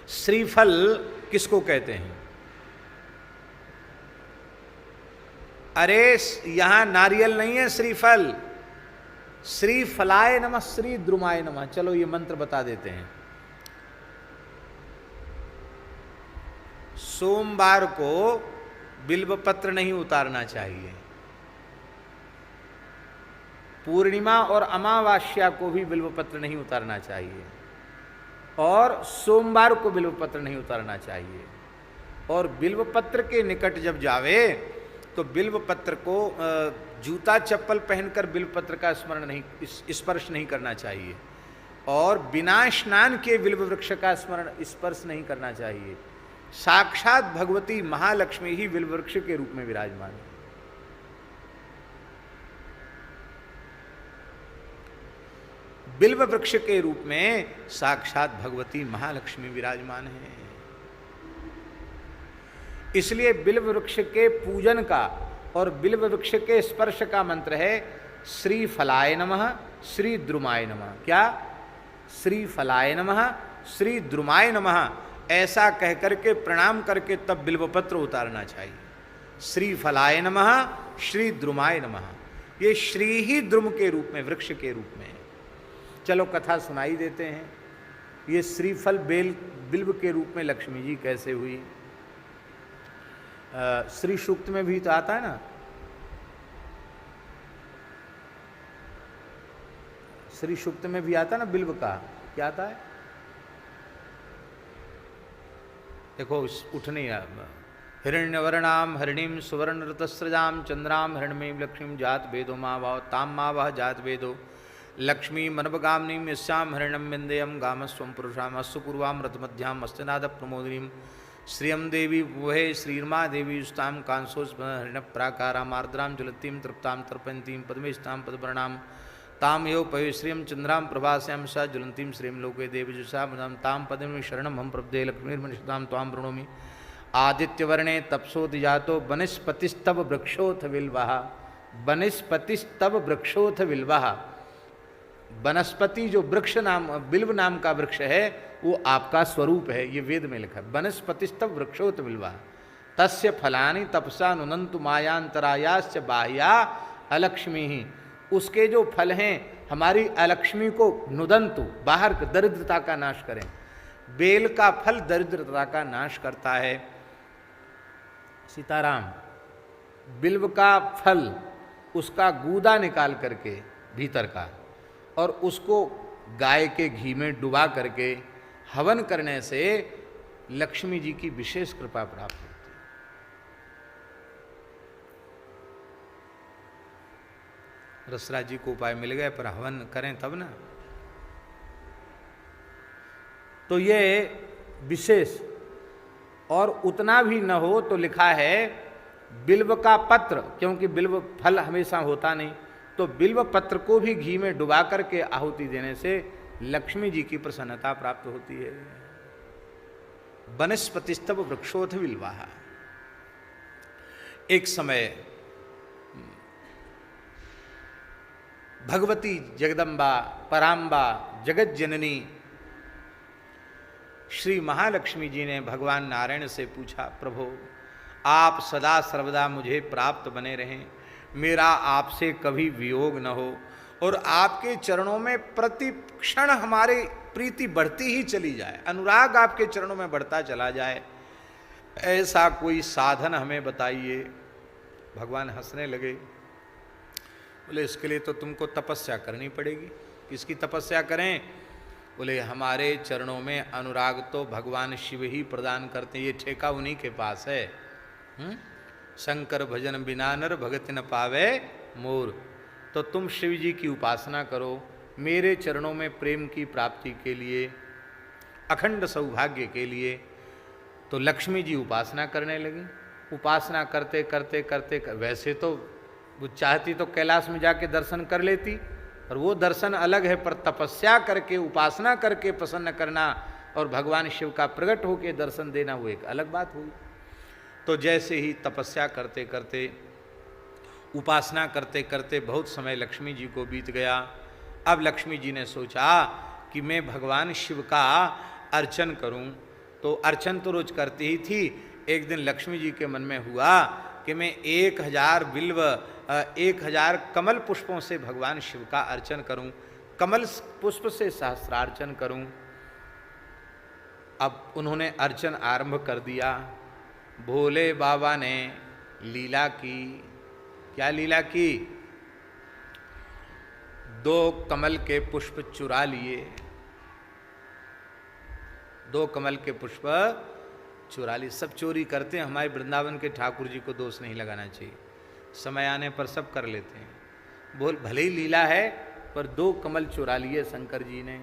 श्रीफल किसको कहते हैं? अरे यहां नारियल नहीं है, श्रीफल। श्री फलाय नमः, श्री द्रुमाय नमः। चलो ये मंत्र बता देते हैं। सोमवार को बिल्वपत्र नहीं उतारना चाहिए, पूर्णिमा और अमावास्या को भी बिल्वपत्र नहीं उतारना चाहिए, और सोमवार को बिल्वपत्र नहीं उतारना चाहिए। और बिल्वपत्र के निकट जब जावे तो बिल्वपत्र को जूता चप्पल पहनकर बिल्वपत्र का स्पर्श नहीं करना चाहिए, और बिना स्नान के बिल्व वृक्ष का स्पर्श नहीं करना चाहिए। साक्षात भगवती महालक्ष्मी ही बिल्व वृक्ष के रूप में विराजमान है। बिल्व वृक्ष के रूप में साक्षात भगवती महालक्ष्मी विराजमान है। इसलिए बिल्व वृक्ष के पूजन का और बिल्व वृक्ष के स्पर्श का मंत्र है श्री फलाय नमः, श्री द्रुमाय नमः। क्या? श्री फलाय नमः, श्री द्रुमाय नमः, ऐसा कह करके प्रणाम करके तब बिल्वपत्र उतारना चाहिए। श्री फलाय नमः, श्री द्रुमाय नमः। ये श्री ही द्रुम के रूप में, वृक्ष के रूप में। चलो कथा सुनाई देते हैं। ये श्रीफल बिल्व के रूप में लक्ष्मी जी कैसे हुई? श्री सूक्त में भी तो आता है ना, श्री सूक्त में भी आता है ना बिल्व का। क्या आता है? देखो उठ नहीं रहा। हिरण्यवर्णाम हरिणीम सुवर्ण ऋतस्रजाम चंद्राम हिरण्यमीं लक्ष्मीं जात वेदो माँ भाव ताम माँ वह जात वेदो लक्ष्मी मनवगामिनीं यस्याम हिरण्यम विंदेयम गामस्वं पुरुषाम अस्तु पूर्वाम रतमध्याम अस्तनाद प्रमोदिनीं श्रियं देवी वहे श्रीर्मा देवी युष्टाम कांसोस हरिण प्राकाराम आर्द्राम ज्वलतीं तृप्तां तर्पयन्तीं पद्मेष्टां पद्मरणाम ताम यो पयो श्रियं चंद्राम प्रभास्यां सा ज्वलंतीं श्रीं लोके देवजुषा मदाम ताम पद्म शरणम हम प्रपदे लक्ष्मीर्मनिषदां त्वां प्रणोमि आदित्यवर्णे तपसोदिजातो वनस्पतिस्तव वृक्षोथ विल्वः वनस्पतिस्तव वृक्षोथ विल्वः। वनस्पति जो वृक्ष नाम बिल्व नाम का वृक्ष है वो आपका स्वरूप है, ये वेद में लिखा है। वनस्पतिस्तव वृक्षोत विल्वः तस्य फलानि तपसा नुनंतु मायांतरायाश्च बाह्या अलक्ष्मी ही। उसके जो फल हैं हमारी अलक्ष्मी को नुदंतु, बाहर दरिद्रता का नाश करें। बेल का फल दरिद्रता का नाश करता है। सीताराम, बिल्व का फल उसका गूदा निकाल करके भीतर का, और उसको गाय के घी में डुबा करके हवन करने से लक्ष्मी जी की विशेष कृपा प्राप्त होती है। रसराज जी को उपाय मिल गए, पर हवन करें तब ना। तो ये विशेष, और उतना भी न हो तो लिखा है बिल्व का पत्र, क्योंकि बिल्व फल हमेशा होता नहीं, तो बिल्व पत्र को भी घी में डुबा करके आहुति देने से लक्ष्मी जी की प्रसन्नता प्राप्त होती है। वनस्पतिस्तव वृक्षोथ विल्वः। एक समय भगवती जगदम्बा पराम्बा जगत जननी श्री महालक्ष्मी जी ने भगवान नारायण से पूछा, प्रभु आप सदा सर्वदा मुझे प्राप्त बने रहें, मेरा आपसे कभी वियोग न हो, और आपके चरणों में प्रति क्षण हमारी प्रीति बढ़ती ही चली जाए, अनुराग आपके चरणों में बढ़ता चला जाए, ऐसा कोई साधन हमें बताइए। भगवान हंसने लगे, बोले इसके लिए तो तुमको तपस्या करनी पड़ेगी। किसकी तपस्या करें? बोले हमारे चरणों में अनुराग तो भगवान शिव ही प्रदान करते हैं, ये ठेका उन्हीं के पास है। शंकर भजन बिना नर भगति न पावे मोर। तो तुम शिव जी की उपासना करो, मेरे चरणों में प्रेम की प्राप्ति के लिए, अखंड सौभाग्य के लिए। तो लक्ष्मी जी उपासना करने लगी। उपासना करते करते करते वैसे तो वो चाहती तो कैलाश में जाके दर्शन कर लेती, और वो दर्शन अलग है, पर तपस्या करके उपासना करके प्रसन्न करना और भगवान शिव का प्रकट होकर दर्शन देना वो एक अलग बात हुई। तो जैसे ही तपस्या करते करते उपासना करते करते बहुत समय लक्ष्मी जी को बीत गया। अब लक्ष्मी जी ने सोचा कि मैं भगवान शिव का अर्चन करूं, तो अर्चन तो रोज करती ही थी। एक दिन लक्ष्मी जी के मन में हुआ कि मैं 1000 बिल्व 1000 कमल पुष्पों से भगवान शिव का अर्चन करूं, कमल पुष्प से सहस्रार्चन करूं। अब उन्होंने अर्चन आरंभ कर दिया। भोले बाबा ने लीला की। क्या लीला की? 2 कमल के पुष्प चुरा लिए। 2 कमल के पुष्प चुरा लिए। सब चोरी करते हैं, हमारे वृंदावन के ठाकुर जी को दोष नहीं लगाना चाहिए, समय आने पर सब कर लेते हैं। बोल भले ही लीला है, पर 2 कमल चुरा लिए शंकर जी ने।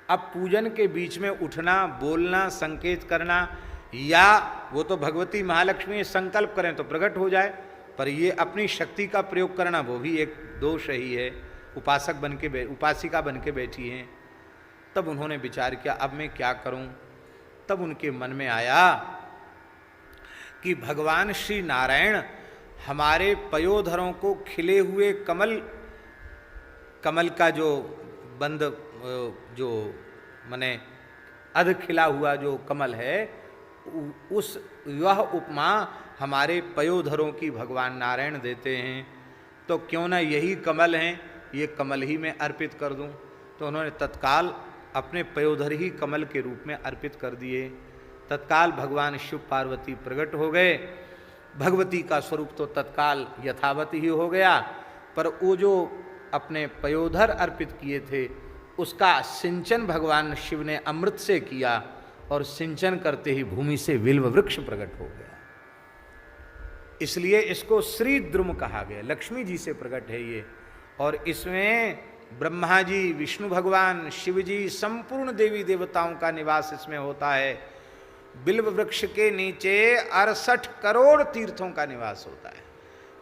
अब पूजन के बीच में उठना, बोलना, संकेत करना, या वो तो भगवती महालक्ष्मी संकल्प करें तो प्रकट हो जाए, पर ये अपनी शक्ति का प्रयोग करना वो भी एक दोष ही है। उपासक बन के उपासिका बन के बैठी हैं। तब उन्होंने विचार किया अब मैं क्या करूं। तब उनके मन में आया कि भगवान श्री नारायण हमारे पयोधरों को खिले हुए कमल का जो बंद जो माने अध खिला हुआ जो कमल है, उस वह उपमा हमारे पयोधरों की भगवान नारायण देते हैं, तो क्यों ना यही कमल हैं, ये कमल ही मैं अर्पित कर दूं। तो उन्होंने तत्काल अपने पयोधर ही कमल के रूप में अर्पित कर दिए। तत्काल भगवान शिव पार्वती प्रकट हो गए। भगवती का स्वरूप तो तत्काल यथावत ही हो गया, पर वो जो अपने पयोधर अर्पित किए थे उसका सिंचन भगवान शिव ने अमृत से किया, और सिंचन करते ही भूमि से बिल्व वृक्ष प्रकट हो गया। इसलिए इसको श्री द्रुम कहा गया। लक्ष्मी जी से प्रकट है ये, और इसमें ब्रह्मा जी, विष्णु भगवान, शिव जी, संपूर्ण देवी देवताओं का निवास इसमें होता है। बिल्व वृक्ष के नीचे 68 करोड़ तीर्थों का निवास होता है।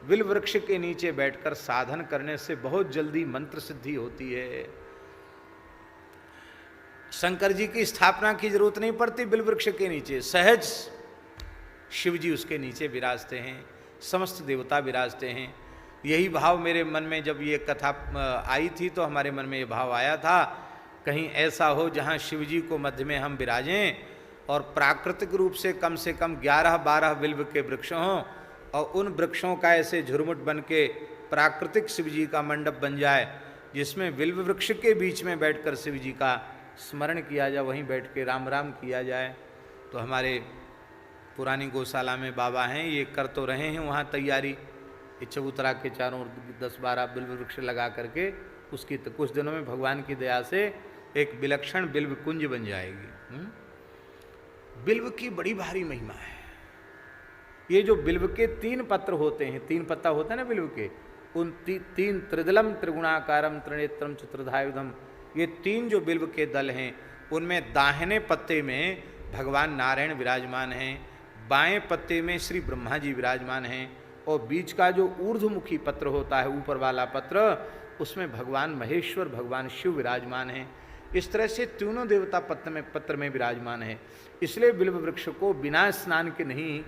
बिल्व वृक्ष के नीचे बैठकर साधन करने से बहुत जल्दी मंत्र सिद्धि होती है। शंकर जी की स्थापना की जरूरत नहीं पड़ती। बिल्व वृक्ष के नीचे सहज शिव जी उसके नीचे विराजते हैं, समस्त देवता विराजते हैं। यही भाव मेरे मन में जब ये कथा आई थी तो हमारे मन में ये भाव आया था, कहीं ऐसा हो जहाँ शिव जी को मध्य में हम विराजें और प्राकृतिक रूप से कम 11-12 बिल्व के वृक्ष हों, और उन वृक्षों का ऐसे झुरमुट बन के प्राकृतिक शिव जी का मंडप बन जाए, जिसमें बिल्व वृक्ष के बीच में बैठकर शिव जी का स्मरण किया जाए, वहीं बैठ के राम राम किया जाए। तो हमारे पुरानी गौशाला में बाबा हैं, ये कर तो रहे हैं वहाँ तैयारी, चबूतरा के चारों ओर 10-12 बिल्व वृक्ष लगा करके उसकी तो कुछ दिनों में भगवान की दया से एक विलक्षण बिल्व कुंज बन जाएगी। बिल्व की बड़ी भारी महिमा है। ये जो बिल्व के 3 पत्र होते हैं, 3 पत्ता होता है ना बिल्व के, उन 3 त्रिदलम त्रिगुणाकारम त्रिनेत्रम चतुर्धायुधम, ये 3 जो बिल्व के दल हैं, उनमें दाहिने पत्ते में भगवान नारायण विराजमान हैं, बाएं पत्ते में श्री ब्रह्मा जी विराजमान हैं, और बीच का जो ऊर्ध्वमुखी पत्र होता है, ऊपर वाला पत्र, उसमें भगवान महेश्वर, भगवान शिव विराजमान हैं। इस तरह से तीनों देवता पत्र में विराजमान है। इसलिए बिल्व वृक्ष को बिना स्नान के नहीं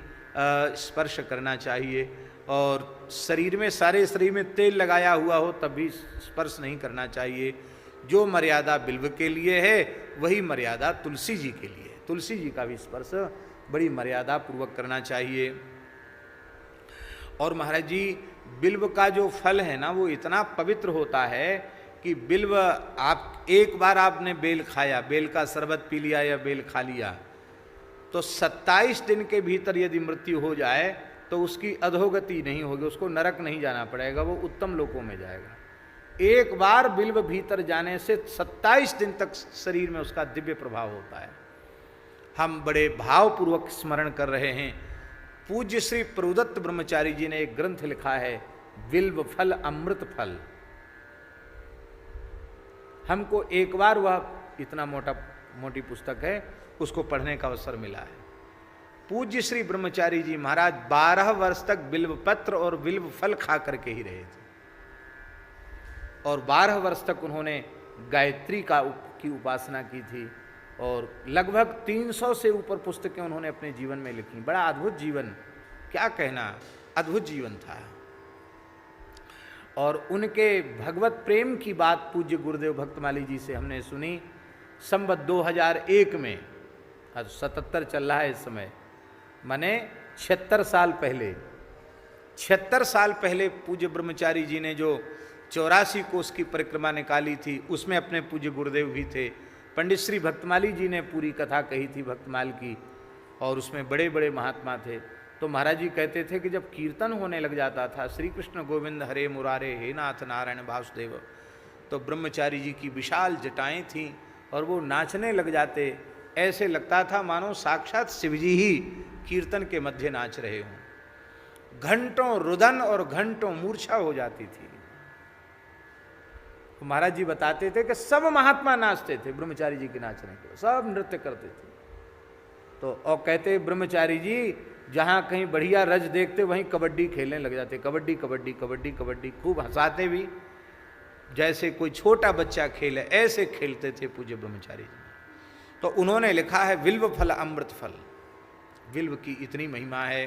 स्पर्श करना चाहिए, और शरीर में, सारे शरीर में तेल लगाया हुआ हो तब भी स्पर्श नहीं करना चाहिए। जो मर्यादा बिल्व के लिए है वही मर्यादा तुलसी जी के लिए। तुलसी जी का भी स्पर्श बड़ी मर्यादा पूर्वक करना चाहिए। और महाराज जी, बिल्व का जो फल है ना, वो इतना पवित्र होता है कि बिल्व, आप एक बार आपने बेल खाया, बेल का शरबत पी लिया या बेल खा लिया, तो 27 दिन के भीतर यदि मृत्यु हो जाए तो उसकी अधोगति नहीं होगी, उसको नरक नहीं जाना पड़ेगा, वो उत्तम लोकों में जाएगा। एक बार बिल्व भीतर जाने से 27 दिन तक शरीर में उसका दिव्य प्रभाव होता है। हम बड़े भावपूर्वक स्मरण कर रहे हैं। पूज्य श्री प्रभुदत्त ब्रह्मचारी जी ने एक ग्रंथ लिखा है, बिल्व फल अमृत फल। हमको एक बार वह इतना मोटी पुस्तक है, उसको पढ़ने का अवसर मिला है। पूज्य श्री ब्रह्मचारी जी महाराज 12 वर्ष तक बिल्व पत्र और बिल्व फल खा करके ही रहे थे, और 12 वर्ष तक उन्होंने गायत्री की उपासना की थी, और लगभग 300 से ऊपर पुस्तकें उन्होंने अपने जीवन में लिखी। बड़ा अद्भुत जीवन, क्या कहना, अद्भुत जीवन था। और उनके भगवत प्रेम की बात पूज्य गुरुदेव भक्तमाली जी से हमने सुनी। संवत 2001 में आज 77 चल रहा है इस समय, माने 76 साल पहले, 76 साल पहले पूज्य ब्रह्मचारी जी ने जो 84 कोस की परिक्रमा निकाली थी, उसमें अपने पूज्य गुरुदेव भी थे। पंडित श्री भक्तमाली जी ने पूरी कथा कही थी भक्तमाल की, और उसमें बड़े बड़े महात्मा थे। तो महाराज जी कहते थे कि जब कीर्तन होने लग जाता था, श्री कृष्ण गोविंद हरे मुरारे हे नाथ नारायण वासुदेव, तो ब्रह्मचारी जी की विशाल जटाएं थीं और वो नाचने लग जाते। ऐसे लगता था मानो साक्षात शिव जी ही कीर्तन के मध्य नाच रहे हों। घंटों रुदन और घंटों मूर्छा हो जाती थी। तो महाराज जी बताते थे कि सब महात्मा नाचते थे ब्रह्मचारी जी के नाचने के, सब नृत्य करते थे। तो और कहते ब्रह्मचारी जी जहाँ कहीं बढ़िया रज देखते वहीं कबड्डी खेलने लग जाते, कबड्डी कबड्डी कबड्डी कबड्डी, खूब हंसाते भी, जैसे कोई छोटा बच्चा खेले ऐसे खेलते थे पूज्य ब्रह्मचारी जी। तो उन्होंने लिखा है विल्व फल अमृत फल, विल्व की इतनी महिमा है।